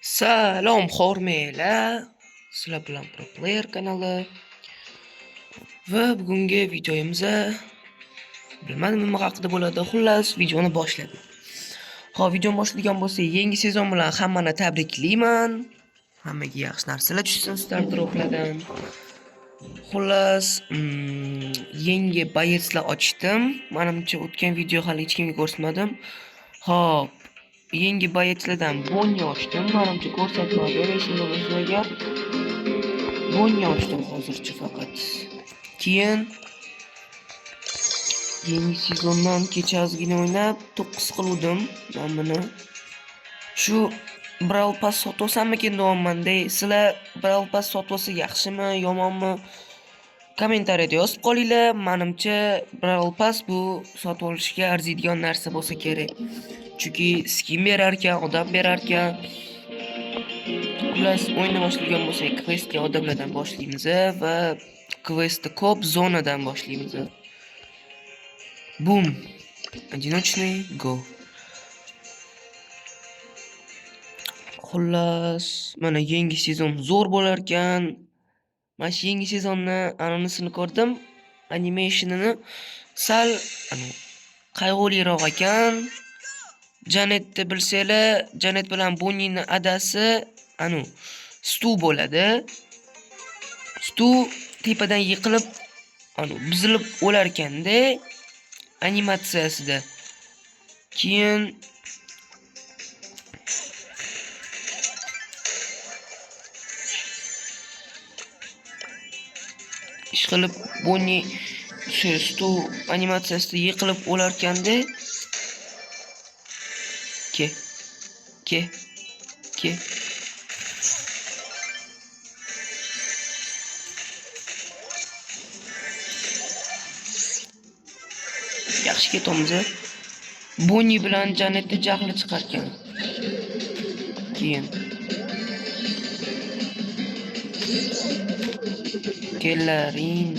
Salom hormeylar. Sizlar bilan Pro Player kanali va bugungi videomizda bilmadim nima haqida bo'ladi. Xullas, videoni boshladik. Xo'p, videoni boshlagan bo'lsak, yangi sezon bilan hammani tabriklayman. Hammaga yaxshi narsalar tushsin Stardroplardan. Xullas, yangi bayetslar ochdim. Menimcha o'tgan video hali hech kimga ko'rsatmadim. Xo'p, yangi bayetslardan Bonni ochdim. Menimcha ko'rsatmadi. Esimda bo'lsa agar Bonni ochdim hozircha faqat. Keyin yangi sezondan kechazgina o'ynab 9 qildim men buni. Shu Brawl Pass sotvosammikin deyapman-da. Sizlar Brawl Pass sotvosa yaxshimi, yomonmi? Kommentariyada yozib qolinglar. Menimcha Brawl Pass bu sotib olishga arziydigan narsa bo'lsa kerak. Chunki skin berar ekan, odam berar ekan. Xullas, o'yinni boshlagan bo'lsak, questga odamlardan boshlaymiz va questni ko'p zonadan boshlaymiz. Boom. Одиночный go. Xullas, mana yangi sezon zo'r bo'lar ekan. Mana shu yangi sezonni anonisini ko'rdim. Animationini sal qayg'uliroq ekan. Janetni bilsanglar, Janet bilan Bonnining adasi Stu bo'ladi. Stu tepadan yiqilib, buzilib o'lar ekanda animatsiyasida. Keyin ishqilib Bonni Stu animatsiyasida yiqilib o'lar ekanda. Ke. Yaxshi ketamiz. Bonni bilan Janetni jahli chiqargan. Keyin kelaring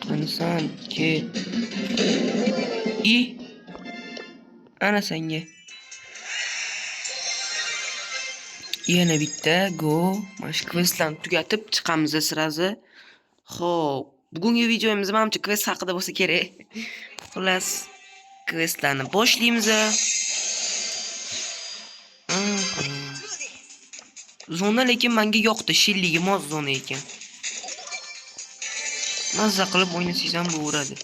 qanisan ket. Ana senga. Yana bitta go. Mana shu questlarni tugatib chiqamiz sirazi. Xo'p, bugungi videomiz menimcha quest haqida bo'lsa kerak. Xullas, questlarni boshlaymiz. Zona lekin menga yoqdi, shilligi mos zona ekan. Mazza qilib o'ynasangiz ham bo'veradi.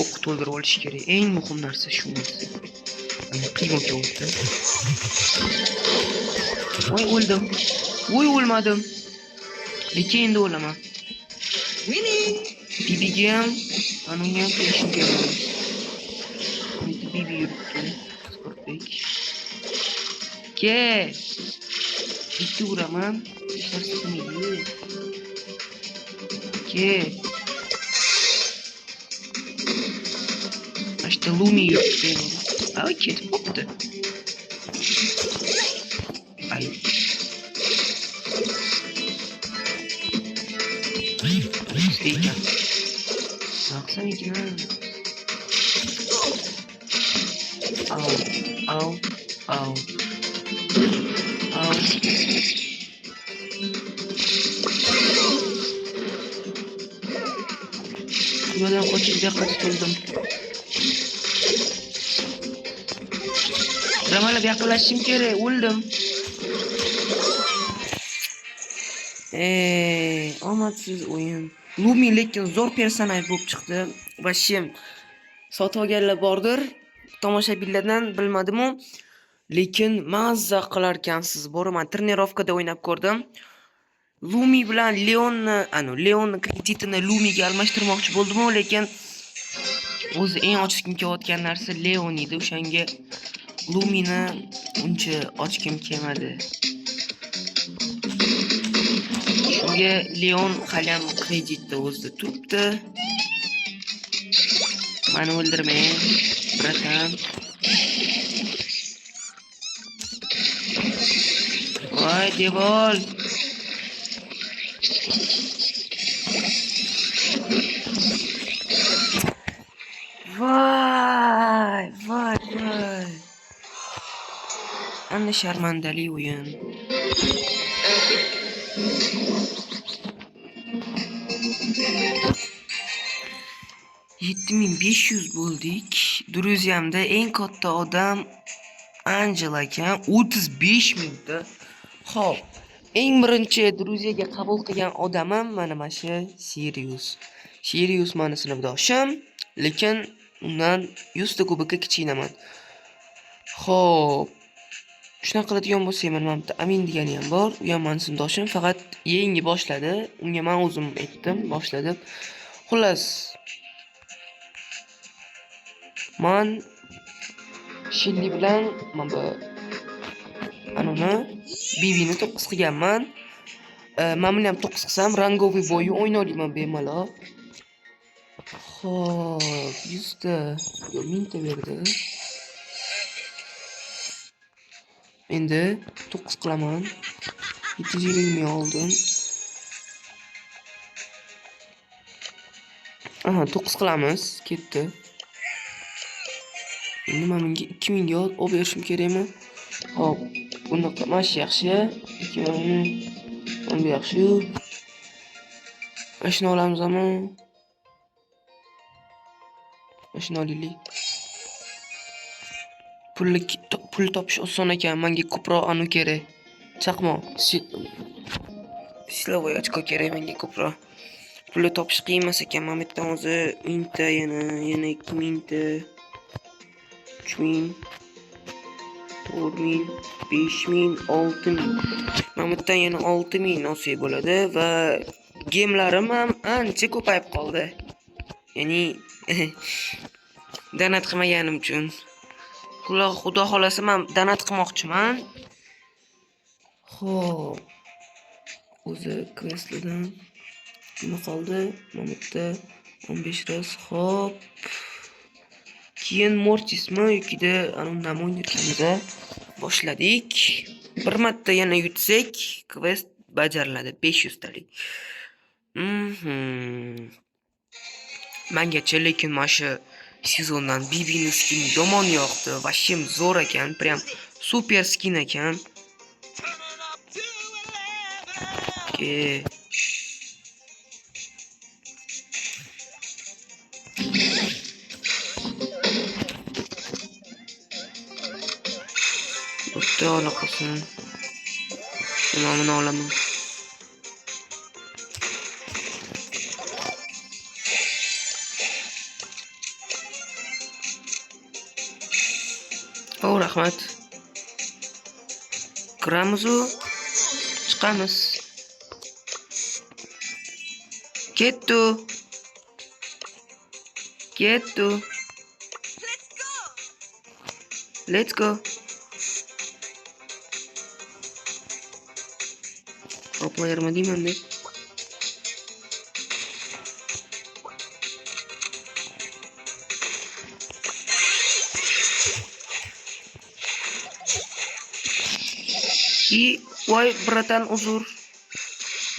O'q to'ldirib olish kerak. Eng muhim narsa shu narsa. Primo keldi. Voy o'ldim. Voy o'lmadim. Lekin endi o'laman. Bibiga ham anunga kelishim kerak. Bibi yuribdi. Sportbek. Ke. Bitta uraman. Hech narsa qilmaydi. Ke. Ashta Lumi yuribdi. Ay, ketib qopti. Ay. Ekan. Saqsan ekan. Au. Buradan qochib yoqqa keldim. Ramalab yaqinlashishim kerak, o'ldim. Omadsiz o'yin. Lumi lekin zo'r personaj bo'lib chiqdi. Va shim sotib olganlar bordir. Tomoshabinlardan bilmadim-u, lekin mazza qilar ekansiz. Boraman trenirovkada o'ynab ko'rdim. Lumi bilan Leonni kreditini Lumiga almashtirmoqchi bo'ldim-u, lekin o'zi eng ochishkim kelayotgan narsa Leon edi. O'shanga Lumini uncha ochkim kelmadi. Shunga Leon qalam kreditda o'zida turibdi. Meni o'ldirmang, bratan. Voy, devol. Voy, voy, voy. Ana sharmandali o'yin. $7500 bo'ldik. Druziyamda eng katta odam Angela ekan, 35 mingta. Xo'p, eng birinchi Druziyaga qabul qilgan odamim mana shu Sirius. Sirius meni sinfdoshim, lekin undan 100 ta kubikka kichkinaman. Xo'p, shunaqa qiladigan bo'lsak, mana bitta Amin degani ham bor. U ham meni sinfdoshim, faqat yangi boshladi. Unga men o'zim aytdim, boshladim. Xullas, men Shelli bilan mana bu anuni Bibini 9 qilganman. Men buni ham 9 qilsam, rangoviy bo'yi o'yna olaman bemalol. Xo'p, 100 ta, yo 1000 ta berdi. Endi 9 qilaman. 720 ming oldim. Aha, 9 qilamiz, ketdi. Endi men bunga 2000 ga olib berishim kerakmi? Hop, bunaqa mash yaxshi. 2000 bu yaxshi. Mashina olamizmi? Mashina olaylik. Pul topish oson ekan. Menga ko'proq anu kerak. Chaqmoq. Silovoy ochko kerak menga ko'proq. Pul topish qiyin emas ekan. Men bittadan o'zi 1000 ta, yana 2000 ta. 3000, 4000, 5000, 6000. Mamutdan yana 6000 olsak bo'ladi va gemlarim ham ancha ko'payib qoldi. Ya'ni donat qilmaganim uchun. Xudo xolasa men donat qilmoqchiman. Xo'p. O'zi questlardan nima qoldi? Mamutda 15 raz. Xo'p. Keyin Mortismi yokida undan o'ynayotganimizda boshladik. Bir marta yana yutsak, quest bajariladi 500 talik. Mengacha lekin mana shu sezondan Bibini skini yomon yoqdi. Vashim zo'r ekan, prям super skin ekan. Bitta olaqasin. Shuni olaman. O, rahmat. Kiramiz-u chiqamiz. Ketdi. Let's go. Hoplayarma deyman deb. Voy, bratan, uzr.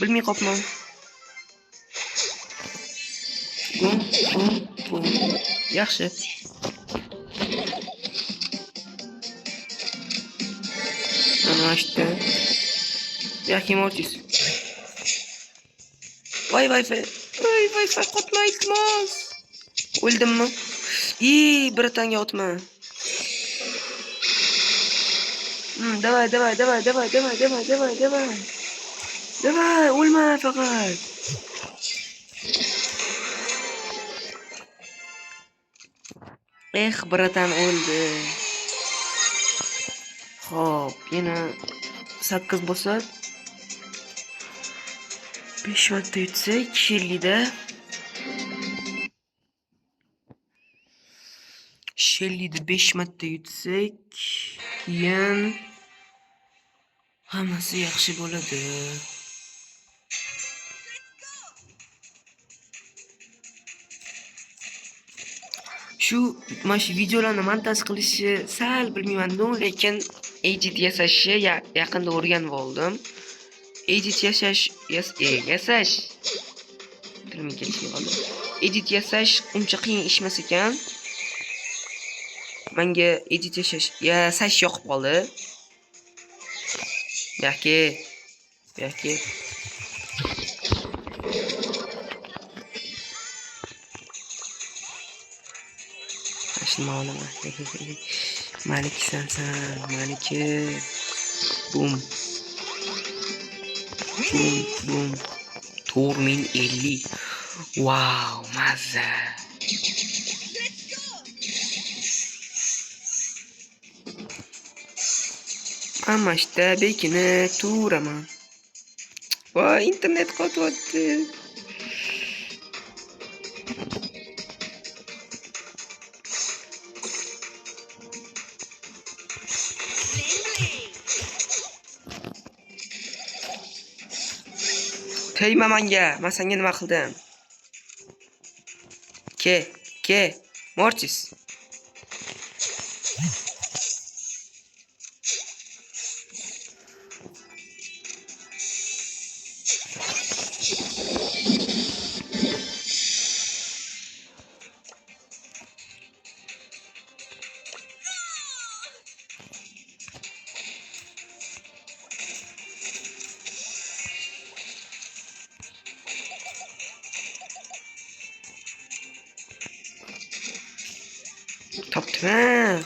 Bilmay qopman. Yaxshi. Mana işte. Yaxshi Mortis. Voy Wi-Fi qopma iltimos. O'ldimmi? Bratanga otma. Давай. Давай, o'lma faqat. Bratan o'ldi. Xo'p, yana 8 bo'lsa 5 marta yutsak, Shellida. Shellida 5 marta yutsak, keyin hammasi yaxshi bo'ladi. Shu mana shu videolarni montaj qilishni sal bilmayman-da, lekin edit yasashni yaqinda o'rganib oldim. Edit yasash tilimga kelishib qoldi. Edit yasash uncha qiyin ishmas ekan. Menga edit yasash yoqib qoldi. Yoki shuni olaman. Malikisan sen, maliki. Bum. 4050. Wow, mazza. Ammo işte bekini turaman. Voy, internet qotyapti. Tegma menga, men senga nima qildim? Ke, Mortis. Topdim.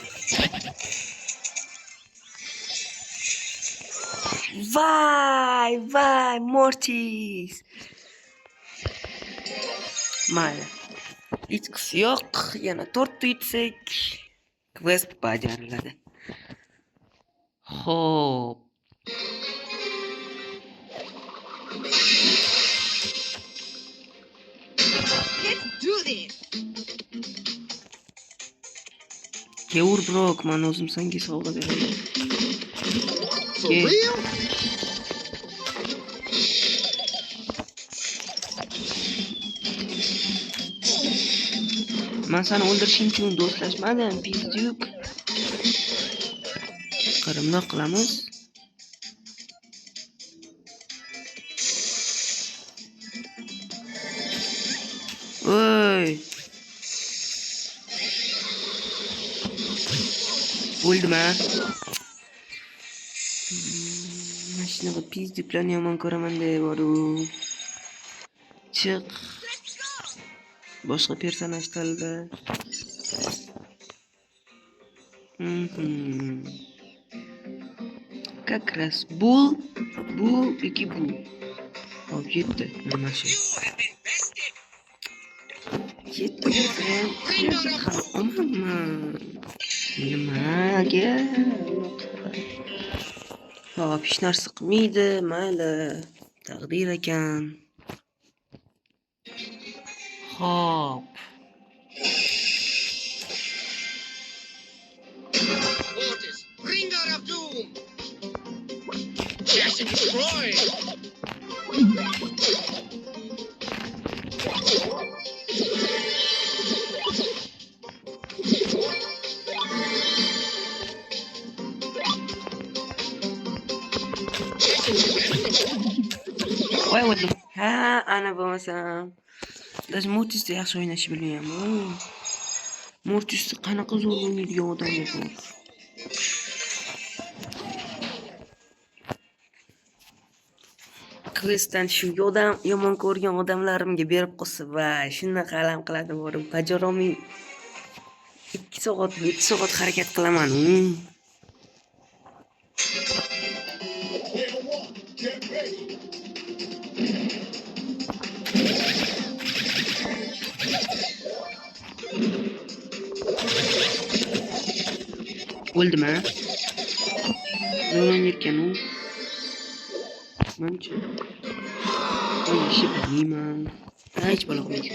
Vay, Mortis. Mayli. Hechqisi yo'q. Yana 4 ta yutsak, quest bajariladi. Xo'p. Let's do this. Kevur brok, men o'zim senga sovg'a beraman. For real? Men seni o'ldirishim uchun do'stlashmadim, pizduk. Qarimdoq qilamiz. Oy. O'ldimi? Mashinaga pizduklarni yomon ko'raman deyapti. Chiq. Boshqa personaj tanla. Как раз bu yoki bu. Hop, ketdi. Nima shu? Ketdi. Nimaga? Hop, hech narsa qilmaydi, mayli. Taqdir ekan. Hop. Mortis, bringer of doom. Dash and destroy. Voy o'ldim. Ha, ana bo'lmasam. Biz Mortisni yaxshi o'ynashni bilmayman. Mortisni qanaqa zo'r o'ynaydigan odam bor. Questdan shu yomon ko'rgan odamlarimga berib qo'ysa va shunaqa alam qiladi borib. Bajaromin 2 soat, 3 soat harakat qilaman. O'ldimi? Zo'rlanib ekan u. Mencha. Ishi bilmayman. Hech bo'lmaydi.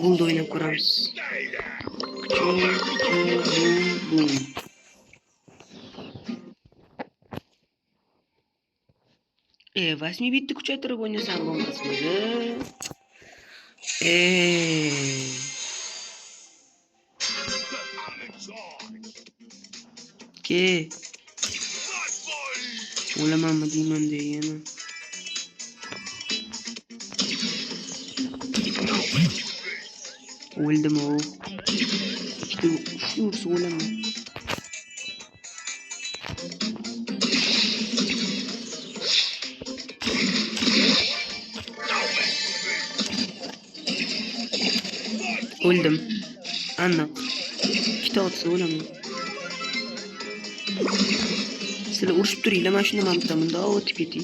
Bulda o'ynab ko'ramiz. Bum. Vasmi bitta kuchaytirib o'ynasam bo'lmasmidi? Ke. O'lamanmi deyman yana. O'ldim o. Ikkita uchta ursa o'laman. O'ldim. Aniq. Ikkita otsa o'laman. Sizlar urushib turinglar, mana shunda men bitta bunda o'tib ketay.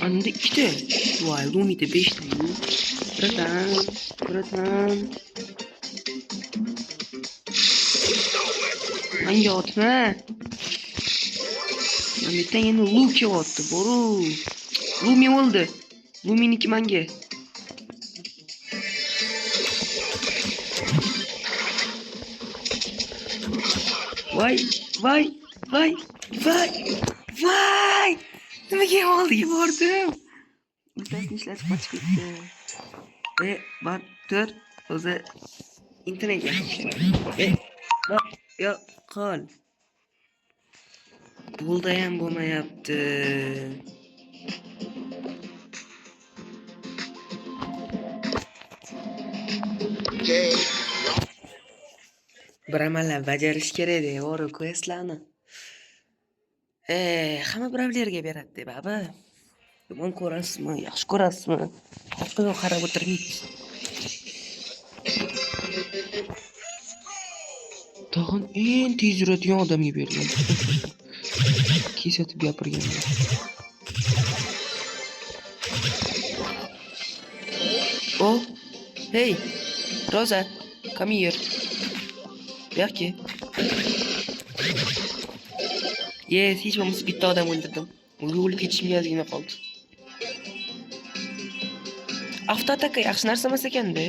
Anda ikkita. Voy, Lumida 5 ta. Kuratam. Menga otma. Menga endi Luki otdi, boru. Lumi o'ldi. Luminiki menga. Voy. Nimaga oldi yubordim? Ultasini ishlatib qochib ketdi. Bor, tur. O'zi internet yaxshi. Yo, qol. Bo'lda ham bo'lmayapti. Bir amallar bajarish kerak-da, yo'q, questlarni. Hamma birovlarga beradi deb, abi. Yomon ko'rasizmi, yaxshi ko'rasizmi? Haqiga qarab o'tirmaysiz. Tag'in eng tez yuradigan odamga bergan. Kesatib gapirganlar. Oh, hey, Rosa, come here. Buyoqqa. Yes, hech bo'lmasa bitta odam o'ldirdim. Unga o'lib ketishimga ozgina qoldi. Avtoataka yaxshi narsa emas ekan-da.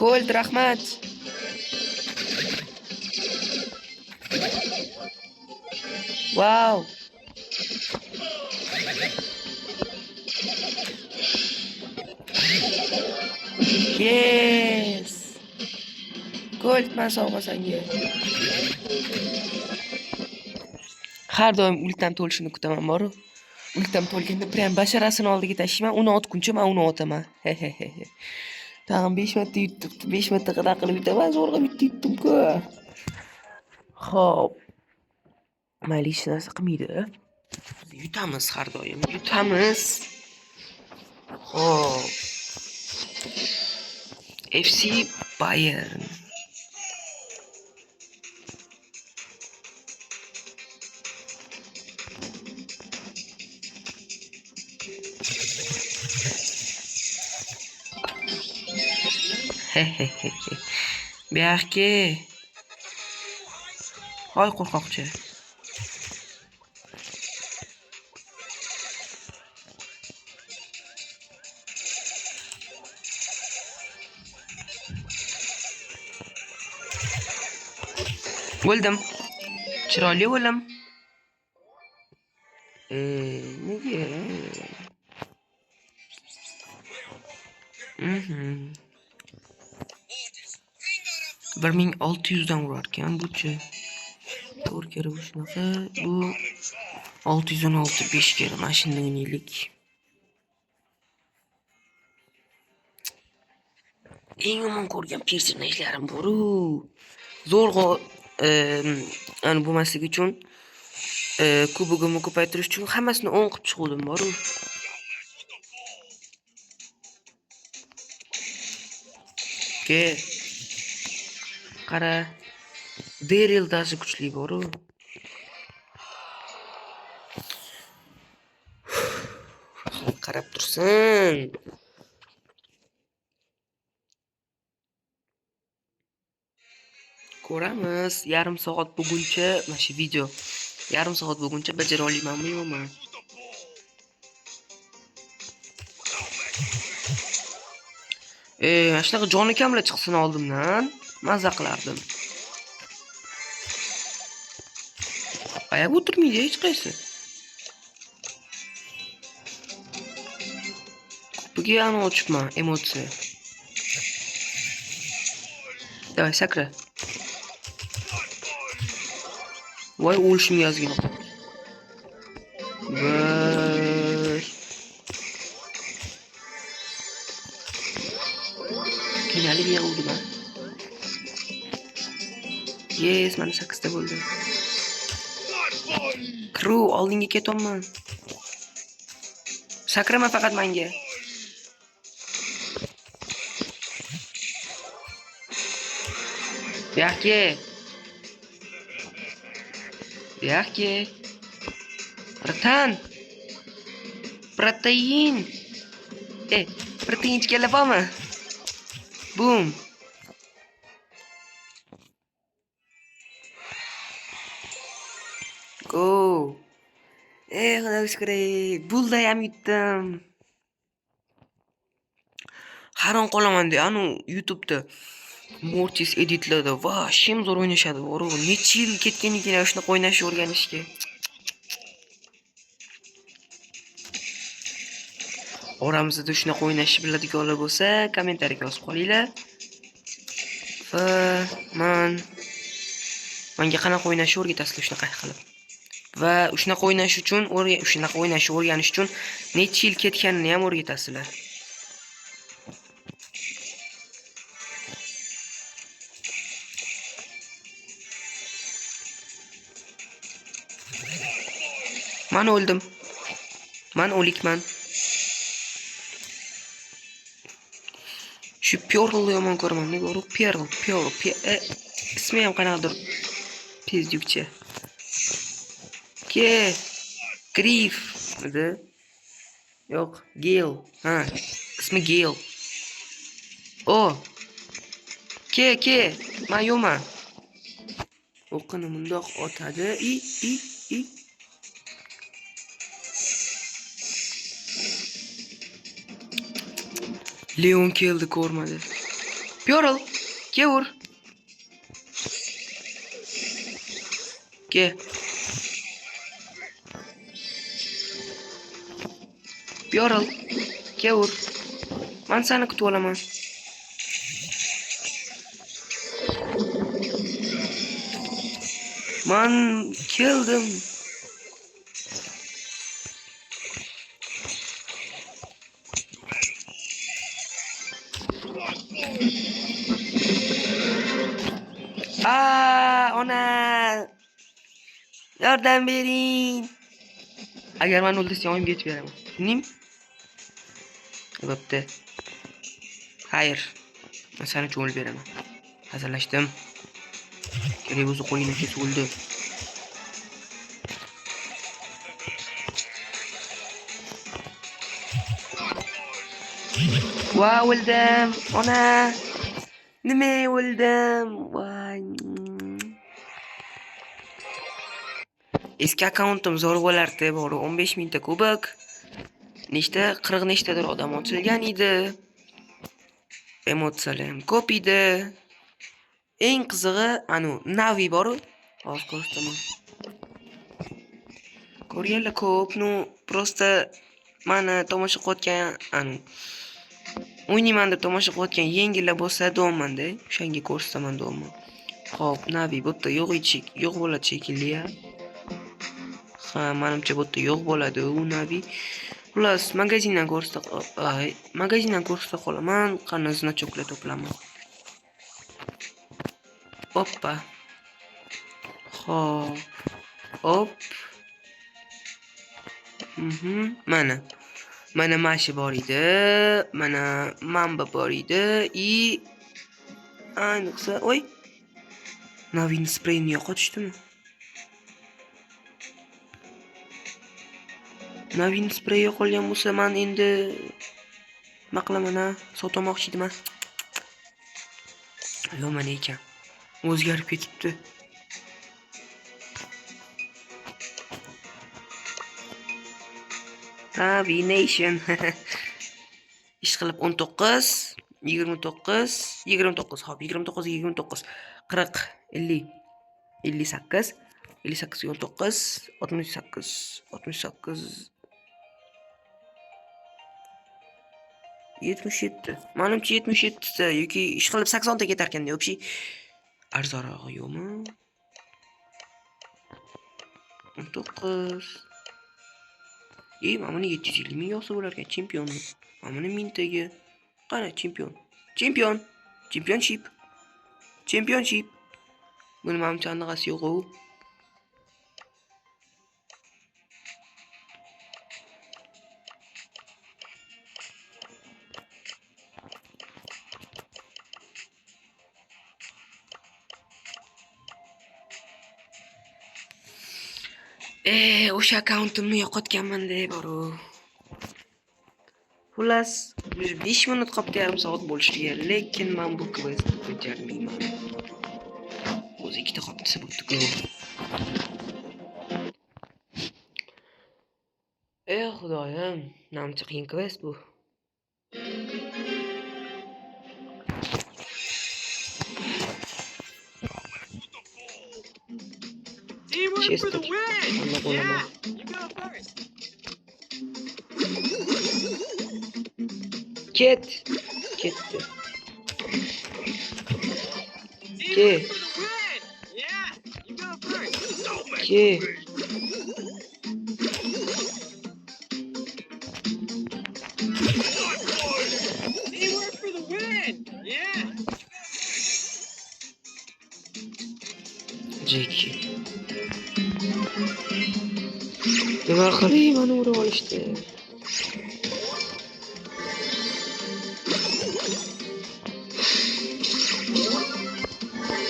Ko'ld, rahmat. Wow. Yes. Ko'ld, men sovg'a senga. Har doim ultam to'lishini kutaman, boru. Ultam to'lganda prям basharasini oldiga tashlayman, uni otguncha men uni otaman. Tag'in 5 marta yutibdi, 5 marta qada qilib yutaman, zo'rg'a bitta yutdim-ku. Xo'p. Mayli, hech narsa qilmaydi. Yutamiz har doim, yutamiz. Xo'p. FC Bayern. Buyoqqa. Hoy qo'rqoqchi. O'ldim. Chiroyli o'lim. Nega? 1600 dan urar ekan bu-chi. 4 kere bu shunaqa. Bu 616 5 kere mana shunday o'ynaylik. Eng yomon ko'rgan personajlarim bor-u. Zo'rg'a ani bo'lmasligi uchun kubogimni ko'paytirish uchun hammasini 10 qilib chiqdim bor-u. Ke qara. Daryl dashi kuchli bor-u. Qarab tursin. Ko'ramiz. Yarim soat bo'lguncha mana shu video. Yarim soat bo'lguncha bajara olamanmi yo'qmi? Mana shunaqa joni kamlar chiqsin oldimdan. Mazza qilardim. Ayab o'tirmaydi hech qaysi. Buga ani ochibman, emotsiya. Давай, sakra. Voy, o'lishimga ozgina. Voy. Qiynali bir oldim ha. Yes, mana 8 ta bo'ldi. Kru, oldinga ketyapman. Sakrama faqat menga. Yaxki. Yaxki. Ratan. Protein. Protein kelepami? Boom. Go. Xudoga shukr. Bulda ham yutdim. Hayron qolaman-da, anu YouTube'da Mortis editladi. Va, shem zo'r o'ynashadi. O'ro, necha yil ketgan ekan shuni o'ynashni o'rganishga. Oramizda shunaqa o'ynashni biladiganlar bo'lsa, kommentariyaga yozib qolinglar. Va menga qanaqa o'ynashni o'rgatasizlar shunaqa qilib. Va shunaqa o'ynash uchun, shunaqa o'ynashni o'rganish uchun necha yil ketganini ham o'rgatasizlar. Men o'ldim. Men o'likman. Shu Pearl yomon ko'raman. Nega uru Pearl. Ismi ham qanaqadir pizdukcha. Grief edi. Yo'q, Gale. Ha, ismi Gale. Men yo'qman. O'qini mundoq otadi. Leon keldi, ko'rmadi. Pearl, ur. Pearl, ur. Men seni kutib olaman. Men keldim. Ona! Yordam bering. Agar men o'ldirsam, oyimga yetib beraman. Nim? Bo'pti. Xayr. Men seni uchun o'lib beraman. Hazillashdim. Kerak bo'lsa qo'lingdan kesib o'ldi. Va, o'ldim. Ona! Nima o'ldim? Voy. Eski akkauntim zo'r bo'lardi, bor 15 mingta kubok. Nechta 40 nechtadir odam ochilgan edi. Emotsiyalar ham ko'p edi. Eng qizig'i, Navi bor. Hozir ko'rsataman. Ko'rganlar ko'p, просто meni tomosha qilayotgan, o'ynayman deb tomosha qilayotgan yengillar bo'lsa do'manda, o'shanga ko'rsataman do'mman. Xo'p, Navi bu yerda yo'q bo'ladi shekilli. Ha, menimcha bu yerda yo'q bo'ladi u Navi. Xullas, magazindan ko'rsata qolaman, qani значокlar to'plaman. Hoppa. Hop. Mana mashi bor edi, mana mamba bor edi, ayniqsa, Navining spreyini yo'qotishdimi? Navining spreyi yo'qolgan bo'lsa, men endi nima qilaman, sotamoqchi edim. Yo'q, mana ekan. O'zgarib ketibdi. Navi Nation. Ish qilib 19, 29, 29, hop, 29, 29, 40, 50, 58, 58, 29, 68, 68, 77. Menimcha 77 ta yoki ish qilib 80 ta ketar ekanda, yo'qshi arzonrog'i yo'qmi? 19. Mana buni 750 ming yoqsa bo'lar ekan, chempionni. Mana buni mingtaga. Qani chempion? Chempion. Championship. Championship. Buni menimcha anaqasi yo'q-ku. O'sha akkauntimni yo'qotganman-da, boru. Xullas, 5 minut qolibdi, yarim soat bo'lishiga, lekin men bu questni bajarmayman. O'zi ikkita qolibdi bo'pti-ku. Xudoyim, namcha qiyin quest bu. Chester. Ana qo'laman. Ketdi. Ke. Jeki. Nima qilay, meni urib olishdi.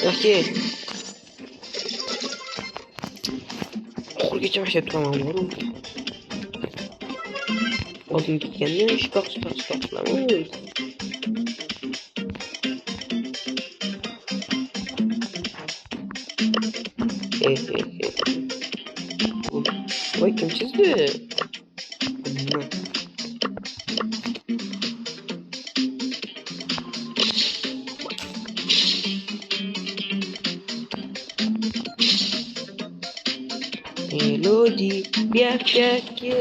Yo'q-ki. Oxirgacha boshlab turaman bor. Oldin ketganda shpoq qilaman. Voy, kim chizdi? Melodi, biyak-biyakki.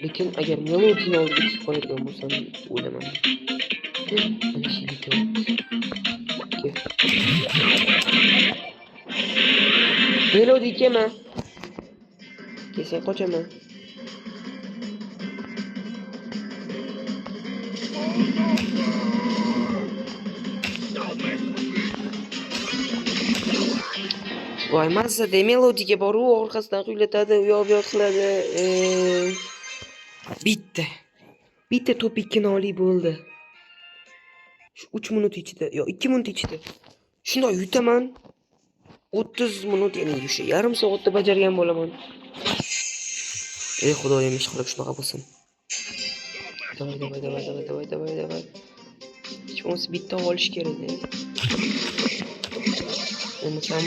Lekin agar melodiyani olib ketib qoladigan bo'lsam, o'ylaman. Mana shu video. Melodi kelma. Kelsa qochaman. Voy, mazza-da melodiga boru orqasidan quylatadi, u yoq bu yoq qiladi. Bitta to'pikni olib bo'ldi. Shu 3 minut ichida, yo 2 minut ichida. Shunday yutaman. 30 minut, ya'ni o'sha yarim soatda bajargan bo'laman. Xudoyim, ish qilib shunaqa bo'lsin. Davay. Hech bo'lmasa bitta olish kerak-da. Bo'lmasam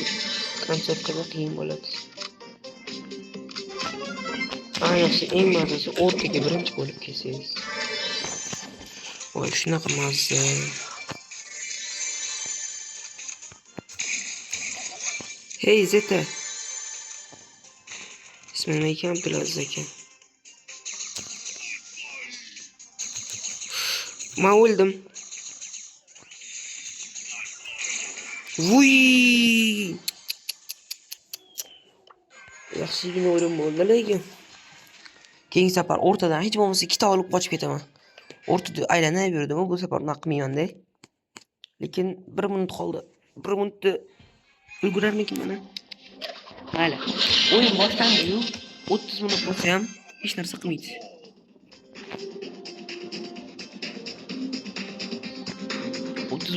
konsertga qiyin bo'ladi. Ayniqsa eng mazasi o'rtaga birinchi bo'lib kelsangiz. Voy, shunaqa mazza. Hey Zeta. Ismi nima ekan? Abdulaziz ekan. Men o'ldim. Vuy! Yaxshigina o'lim bo'ldi lekin. Keyingi safar o'rtadan hech bo'lmasa ikkita olib qochib ketaman. O'rtada aylanib yurdim, bu safar naqmayman-da. Lekin 1 minut qoldi. 1 minutda ulgurarmikin mana? Mayli. O'yin boshlandi-yu. 30 minut bo'lsa ham hech narsa qilmaydi.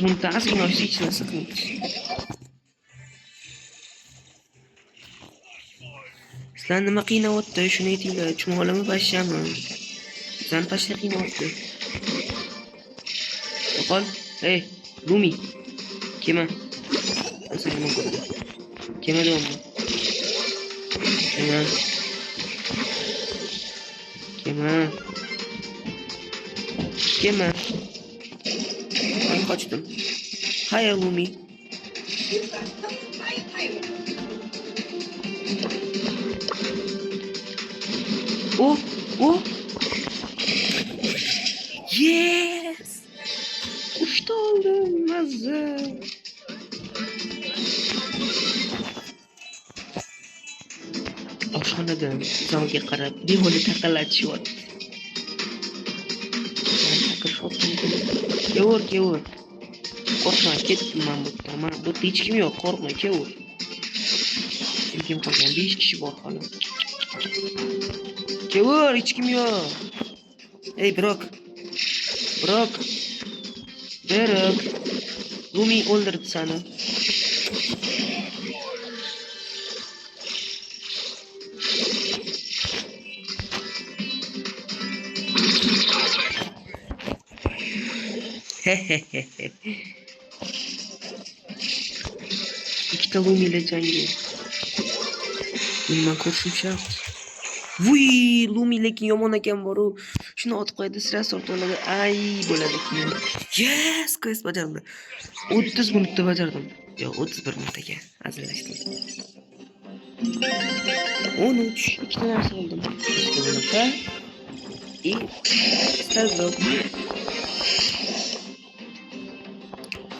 Minutda ozgina hech narsa qilmaydi. Sizlar nima qiynayapti? Shuni aytinglar. Chumolimi pashshami? Sizlarni pashsha qiynayapti. Yo'qol. Hey, Lumi. Kelma. Sen nima ko'rdi? Kelma deyapman. Kelma. Ben kaçtım. Hayır Lumi. Oh. Yes. Uçtu oldum. Mazza. xonadon zalga qarab behuda taqallatishyapti. Kevur, kevur. Qo'rqma, ketdim men bu yerdan. Mana bu yerda hech kim yo'q, qo'rqma, kevur. Kim qolgan? 5 kishi bor hali. Kevur, hech kim yo'q. Ey, Brok. Brok. Brok. Lumi o'ldirdi seni. İki Lumi ile jangi. Bundan ko'rishim shart. Vuy, Lumi lekin yomon ekan boru. Shuni otib qo'ydi, sira sortoladi. Ay, bo'ladi keyin. Yes, quest bajardi. 30 minutda bajardim. Yo'q, 31 minutga azalashdim. 13 ikkita narsa oldim. Minutda. И ставлю.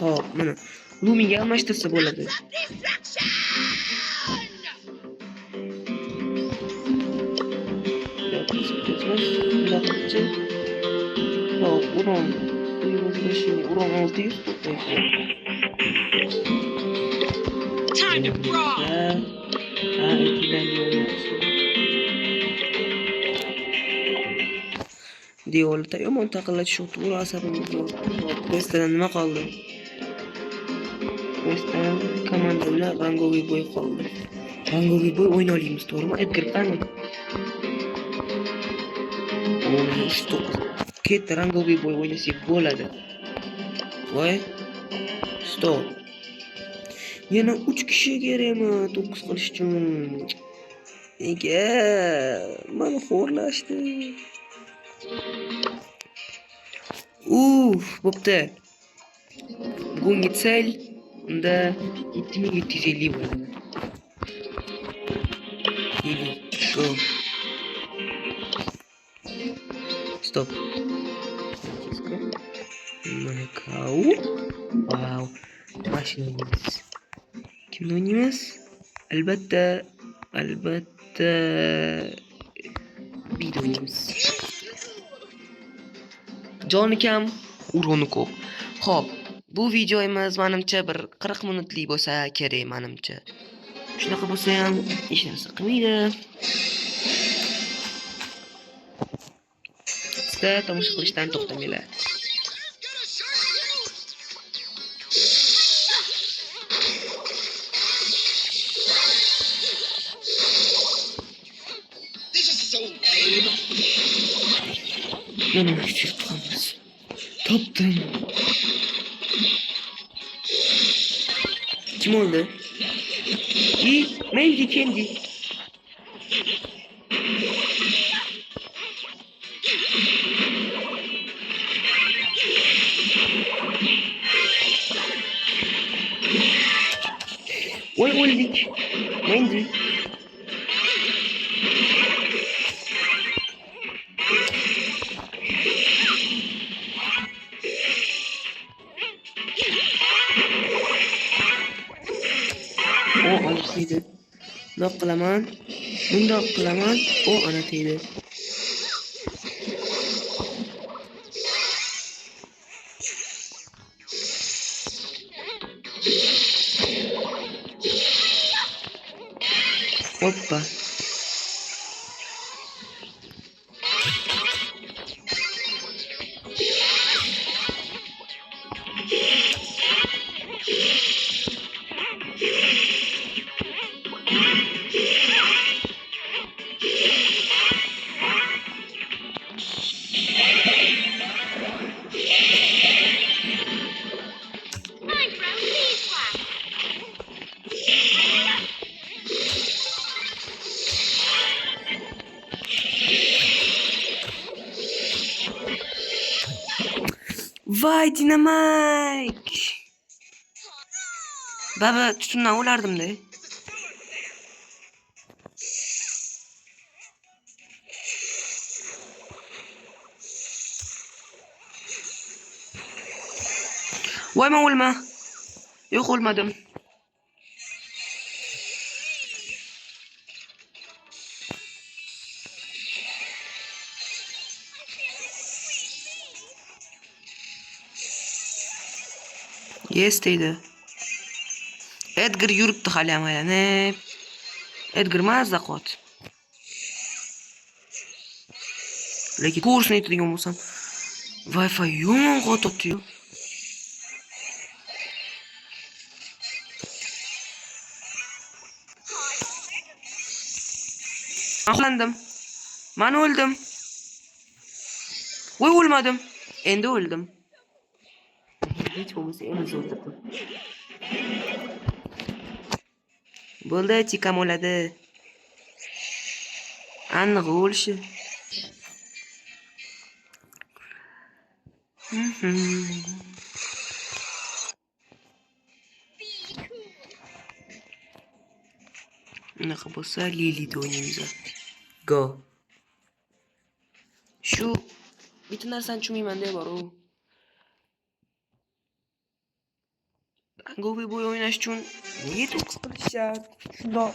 Hop, mana Lumiga almashtirsa bo'ladi. Hop, uron. Uron 600. Time to brawl. Diyorda yomon taqillashyapti. Ura asabimga. Questdan nima qoldi? Questdan komanda bilan rangoviy bo'y qoldi. Rangoviy bo'y o'yna olamiz, to'g'rimi? Edgar qani? 9. Katta rangoviy bo'y o'ynasak bo'ladi. Voy. Stop. Yana 3 kishi kerakmi 9 qilish uchun? Nega? Meni xo'rlashdi. Bo'pti. Bugungi sel unda 7750 bo'ladi. Go. Stop. Mana kau. Wow. Mashinamiz. Kimni o'ynaymiz? Albatta bitta o'ynaymiz. Joni kam, uroni ko'p. Xo'p, bu videomiz menimcha bir 40 minutlik bo'lsa kerak menimcha. Shunaqa bo'lsa ham hech narsa qilmaydi. Sizlar tomosha qilishdan to'xtamanglar. This is so lame. Mana chiqamiz. Topdim. Kim oldu? Mendi kendi. Oy öldük. Mendi. O anasıydı. Nok qilaman. Bundoq qilaman. O ana tegdi. Hoppa. Vay dinamik. Baba tutundan o'lardim de. Voy men o'lma. Yo'q o'lmadim. Yes deydi. Edgar yuribdi hali ham aylanib. Edgar mazza qot. Lekin kursni aytadigan bo'lsam, Wi-Fi yomon qotyapti-yu. Aqlandim. Men o'ldim. Voy o'lmadim. Endi o'ldim. Hech bo'lmasa endi o'ldirdim. Bo'ldi, chikam o'ladi. Aniq o'lishi. Unaqa bo'lsa, Lilida o'ynaymiz. Go. Shu bitta narsani tushunmayman-da bor-u. Tangoviy bo'y o'ynash uchun nega to'qqiz qilishadi? Shundoq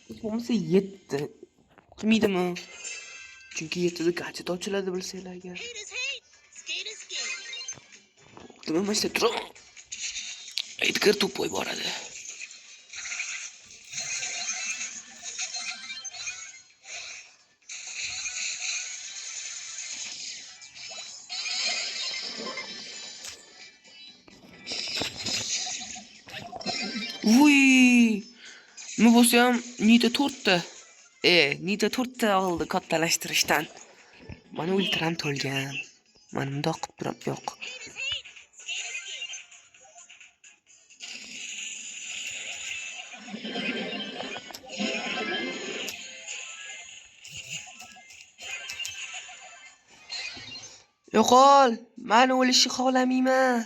hech bo'lmasa 7 qilmaydimi? Chunki 7 da gadjet ochiladi bilsanglar agar. Nima mana shu turib. Edgar to'poy boradi. Vuy! Nima bo'lsa ham Nita 4 ta. Nita 4 ta oldi kattalashtirishdan. Mana ultram to'lgan. Mana bundoq qilib turib yo'q. Yo'qol, men o'lishni xohlamayman.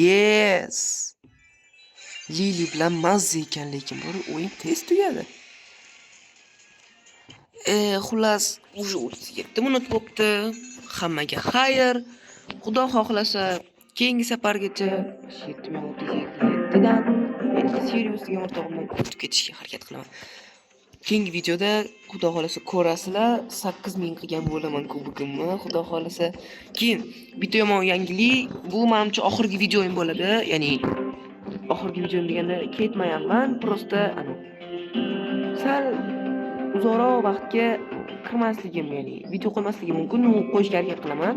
Yes. Lili bilan mazza ekan, lekin bor o'yin tez tugadi. Xullas, уже 37 minut bo'libdi. Hammaga xayr. Xudo xohlasa, keyingi safargacha 7:37dan Seriusga o'rtog'imni kutib ketishga harakat qilaman. Keyingi videoda xudo xolasa ko'rasizlar, 8000 qilgan bo'laman kubogimni, xudo xolasa. Keyin bitta yomon yangilik, bu menimcha oxirgi videoim bo'ladi. Ya'ni oxirgi videoim deganda ketmayapman, prosta sal uzoqroq vaqtga kirmasligim, ya'ni video qo'ymasligim mumkin, qo'yishga harakat qilaman.